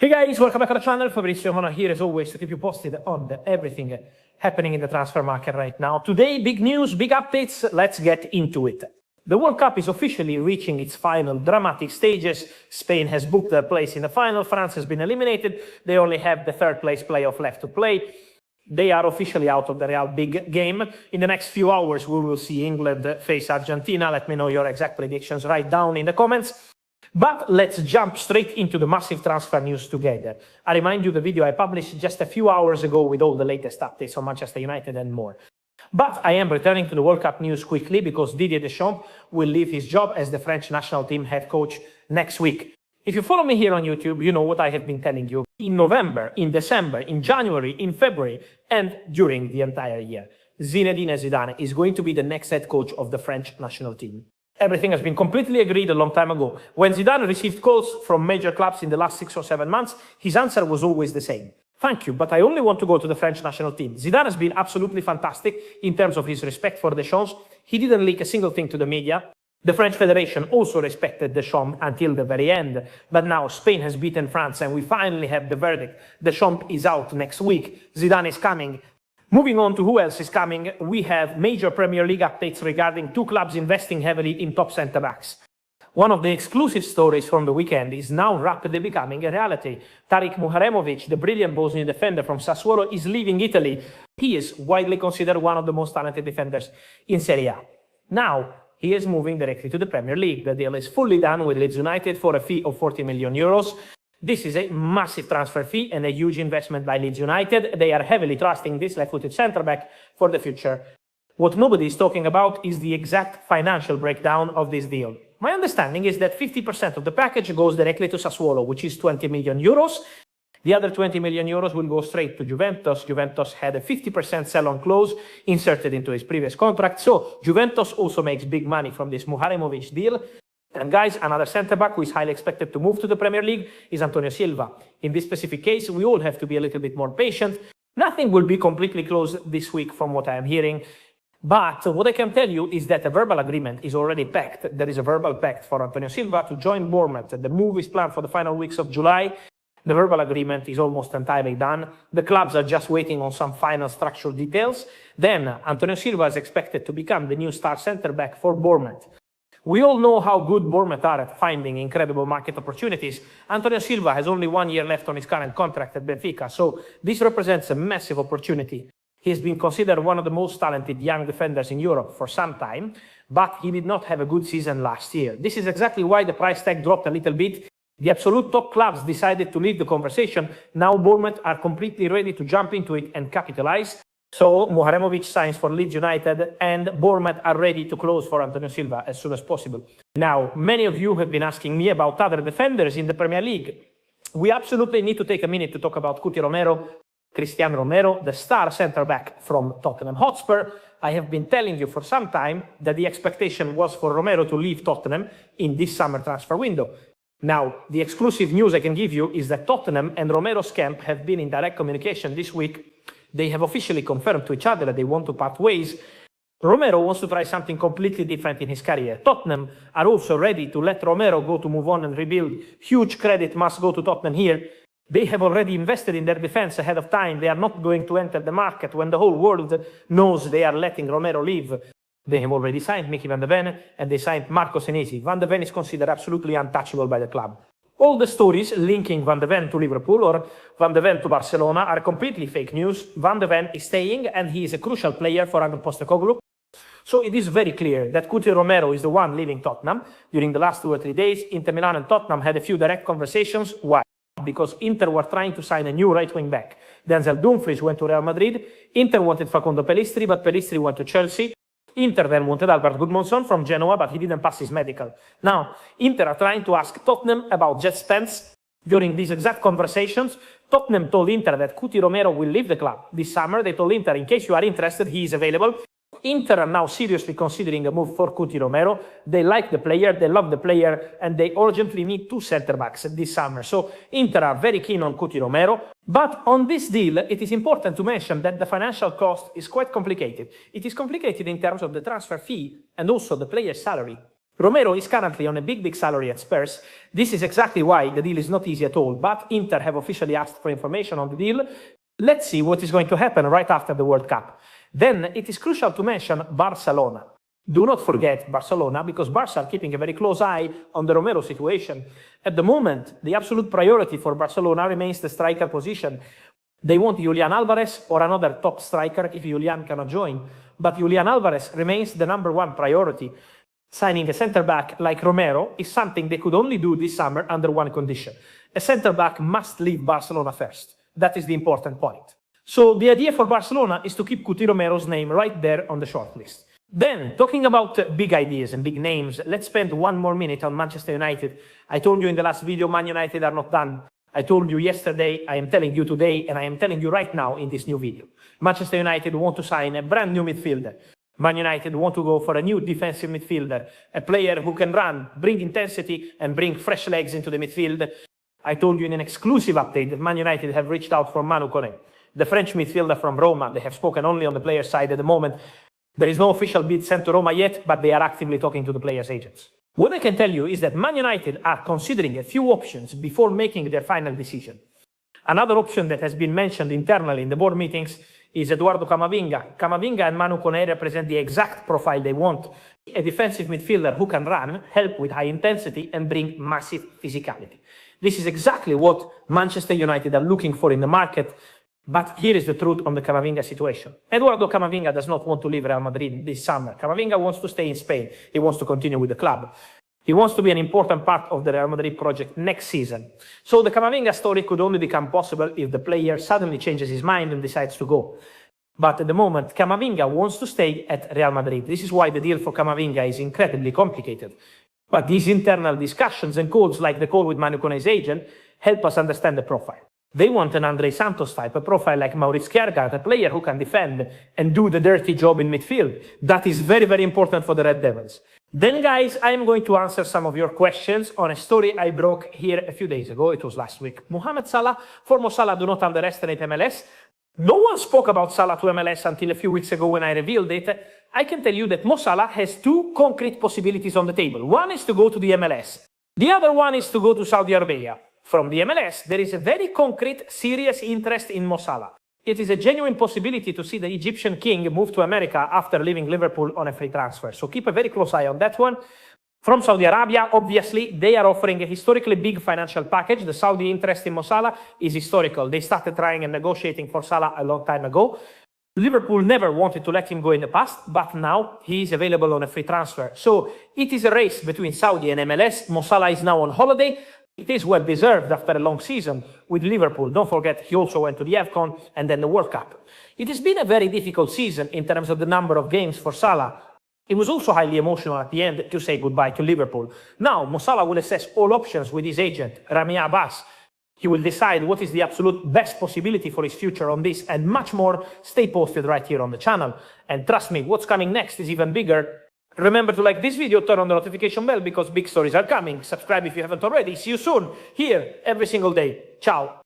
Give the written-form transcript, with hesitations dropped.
Hey guys, welcome back to the channel. Fabrizio Mona here as always to keep you posted on everything happening in the transfer market right now. Today, big news, big updates. Let's get into it. The World Cup is officially reaching its final dramatic stages. Spain has booked their place in the final. France has been eliminated. They only have the third place playoff left to play. They are officially out of the real big game. In the next few hours, we will see England face Argentina. Let me know your exact predictions right down in the comments. But let's jump straight into the massive transfer news together. I remind you the video I published just a few hours ago with all the latest updates on Manchester United and more. But I am returning to the World Cup news quickly because Didier Deschamps will leave his job as the French national team head coach next week. If you follow me here on YouTube, you know what I have been telling you in November, in December, in January, in February, and during the entire year. Zinedine Zidane is going to be the next head coach of the French national team. Everything has been completely agreed a long time ago. When Zidane received calls from major clubs in the last 6 or 7 months, his answer was always the same. Thank you, but I only want to go to the French national team. Zidane has been absolutely fantastic in terms of his respect for Deschamps. He didn't leak a single thing to the media. The French Federation also respected Deschamps until the very end. But now Spain has beaten France and we finally have the verdict. Deschamps is out next week. Zidane is coming. Moving on to who else is coming, we have major Premier League updates regarding 2 clubs investing heavily in top centre-backs. One of the exclusive stories from the weekend is now rapidly becoming a reality. Tariq Muharemovic, the brilliant Bosnian defender from Sassuolo, is leaving Italy. He is widely considered one of the most talented defenders in Serie A. Now, he is moving directly to the Premier League. The deal is fully done with Leeds United for a fee of 40 million euros. This is a massive transfer fee and a huge investment by Leeds United. They are heavily trusting this left-footed centre-back for the future. What nobody is talking about is the exact financial breakdown of this deal. My understanding is that 50% of the package goes directly to Sassuolo, which is 20 million euros. The other 20 million euros will go straight to Juventus. Juventus had a 50% sell-on clause inserted into his previous contract. So Juventus also makes big money from this Muharemovic deal. And guys, another centre-back who is highly expected to move to the Premier League is Antonio Silva. In this specific case, we all have to be a little bit more patient. Nothing will be completely closed this week from what I am hearing. But what I can tell you is that a verbal agreement is already packed. There is a verbal pact for Antonio Silva to join Bournemouth. The move is planned for the final weeks of July. The verbal agreement is almost entirely done. The clubs are just waiting on some final structural details. Then Antonio Silva is expected to become the new star centre-back for Bournemouth. We all know how good Bournemouth are at finding incredible market opportunities. Antonio Silva has only 1 year left on his current contract at Benfica, so this represents a massive opportunity. He has been considered one of the most talented young defenders in Europe for some time, but he did not have a good season last year. This is exactly why the price tag dropped a little bit. The absolute top clubs decided to leave the conversation. Now Bournemouth are completely ready to jump into it and capitalize. So Muharemovic signs for Leeds United and Bournemouth are ready to close for Antonio Silva as soon as possible. Now, many of you have been asking me about other defenders in the Premier League. We absolutely need to take a minute to talk about Cristian Romero, the star centre-back from Tottenham Hotspur. I have been telling you for some time that the expectation was for Romero to leave Tottenham in this summer transfer window. Now, the exclusive news I can give you is that Tottenham and Romero's camp have been in direct communication this week. They have officially confirmed to each other that they want to part ways. Romero wants to try something completely different in his career. Tottenham are also ready to let Romero go to move on and rebuild. Huge credit must go to Tottenham here. They have already invested in their defense ahead of time. They are not going to enter the market when the whole world knows they are letting Romero leave. They have already signed Mickey van de Ven and they signed Marco Senesi. Van de Ven is considered absolutely untouchable by the club. All the stories linking Van de Ven to Liverpool or Van de Ven to Barcelona are completely fake news. Van de Ven is staying and he is a crucial player for Ange Postecoglou. So it is very clear that Cuti Romero is the one leaving Tottenham. During the last 2 or 3 days, Inter Milan and Tottenham had a few direct conversations. Why? Because Inter were trying to sign a new right-wing back. Denzel Dumfries went to Real Madrid. Inter wanted Facundo Pellistri, but Pellistri went to Chelsea. Inter then wanted Albert Gudmundsson from Genoa, but he didn't pass his medical. Now, Inter are trying to ask Tottenham about Jet Spence. During these exact conversations, Tottenham told Inter that Cuti Romero will leave the club. This summer, they told Inter, in case you are interested, he is available. Inter are now seriously considering a move for Cuti Romero. They like the player, they love the player, and they urgently need 2 centre-backs this summer. So Inter are very keen on Cuti Romero. But on this deal, it is important to mention that the financial cost is quite complicated. It is complicated in terms of the transfer fee and also the player's salary. Romero is currently on a big salary at Spurs. This is exactly why the deal is not easy at all, but Inter have officially asked for information on the deal. Let's see what is going to happen right after the World Cup. Then it is crucial to mention Barcelona. Do not forget Barcelona, because Barça are keeping a very close eye on the Romero situation. At the moment, the absolute priority for Barcelona remains the striker position. They want Julian Alvarez or another top striker if Julian cannot join. But Julian Alvarez remains the #1 priority. Signing a centre-back like Romero is something they could only do this summer under one condition. A centre-back must leave Barcelona first. That is the important point. So the idea for Barcelona is to keep Cuti Romero's name right there on the shortlist. Then, talking about big ideas and big names, let's spend one more minute on Manchester United. I told you in the last video, Man United are not done. I told you yesterday, I am telling you today, and I am telling you right now in this new video. Manchester United want to sign a brand new midfielder. Man United want to go for a new defensive midfielder, a player who can run, bring intensity, and bring fresh legs into the midfield. I told you in an exclusive update that Man United have reached out for Manu Kone, the French midfielder from Roma. They have spoken only on the player side at the moment. There is no official bid sent to Roma yet, but they are actively talking to the players' agents. What I can tell you is that Man United are considering a few options before making their final decision. Another option that has been mentioned internally in the board meetings is Eduardo Camavinga. Camavinga and Manu Kone represent the exact profile they want. A defensive midfielder who can run, help with high intensity, and bring massive physicality. This is exactly what Manchester United are looking for in the market. But here is the truth on the Camavinga situation. Eduardo Camavinga does not want to leave Real Madrid this summer. Camavinga wants to stay in Spain. He wants to continue with the club. He wants to be an important part of the Real Madrid project next season. So the Camavinga story could only become possible if the player suddenly changes his mind and decides to go. But at the moment, Camavinga wants to stay at Real Madrid. This is why the deal for Camavinga is incredibly complicated. But these internal discussions and calls, like the call with Manu Kone's agent, help us understand the profile. They want an Andre Santos type, a profile like Maurice Kjærgaard, a player who can defend and do the dirty job in midfield. That is very important for the Red Devils. Then, guys, I am going to answer some of your questions on a story I broke here a few days ago. It was last week. Mohamed Salah, for Mo Salah, do not underestimate MLS. No one spoke about Salah to MLS until a few weeks ago when I revealed it. I can tell you that Mo Salah has two concrete possibilities on the table. One is to go to the MLS. The other one is to go to Saudi Arabia. From the MLS, there is a very concrete, serious interest in Mo Salah. It is a genuine possibility to see the Egyptian king move to America after leaving Liverpool on a free transfer. So keep a very close eye on that one. From Saudi Arabia, obviously, they are offering a historically big financial package. The Saudi interest in Mo Salah is historical. They started trying and negotiating for Salah a long time ago. Liverpool never wanted to let him go in the past, but now he is available on a free transfer. So it is a race between Saudi and MLS. Mo Salah is now on holiday. It is well deserved after a long season with Liverpool. Don't forget, he also went to the AFCON and then the World Cup. It has been a very difficult season in terms of the number of games for Salah. It was also highly emotional at the end to say goodbye to Liverpool. Now, Mo Salah will assess all options with his agent, Rami Abbas. He will decide what is the absolute best possibility for his future on this and much more. Stay posted right here on the channel. And trust me, what's coming next is even bigger. Remember to like this video, turn on the notification bell because big stories are coming. Subscribe if you haven't already. See you soon, here, every single day. Ciao.